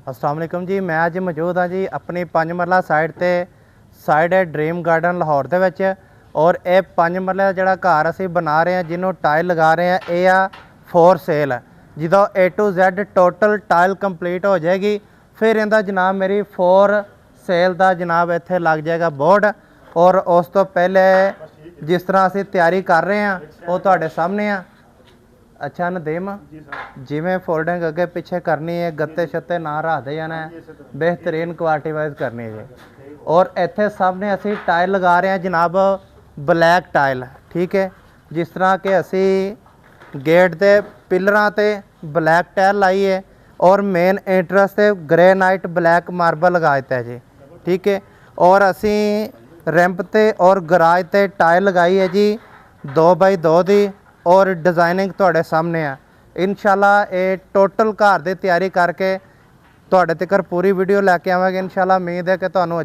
अस्सलाम वालेकुम जी। मैं अज मौजूद हाँ जी अपनी 5 मरला साइड है ड्रीम गार्डन लाहौर दे विच। और ये 5 मरले का जिहड़ा घर असीं बना रहे हैं, जिन्हों टाइल लगा रहे हैं, ये आ फॉर सेल। जो A to Z total tile complete हो जाएगी, फिर इहदा जनाब मेरी फॉर सेल का जनाब इत्थे लग जाएगा बोर्ड। और उस तो पहले जिस तरह असीं तैयारी कर रहे हैं वो तुहाडे सामने आ। अच्छा नदीम, जिमें फोल्डिंग अगे पिछे करनी है, गत्ते छत्ते ना रखते जाना है, बेहतरीन क्वालिटी वाइज करनी है। और इत्थे सामने असी टाइल लगा रहे हैं जनाब ब्लैक टाइल, ठीक है। जिस तरह के असी गेट के पिलरां ते ब्लैक टाइल लाई है और मेन एंट्रेंस से ग्रेनाइट ब्लैक मार्बल लगा दिता है जी, ठीक है। और असी रैंप ते और गराज ते टाइल लगाई है जी 2x2 दी। और डिज़ाइनिंग तुहाडे सामने है। इंशाल्लाह ये टोटल घर की तैयारी करके तुहाडे तक पूरी वीडियो लैके आवांगे। इंशाल्लाह उम्मीद है कि तुहानूं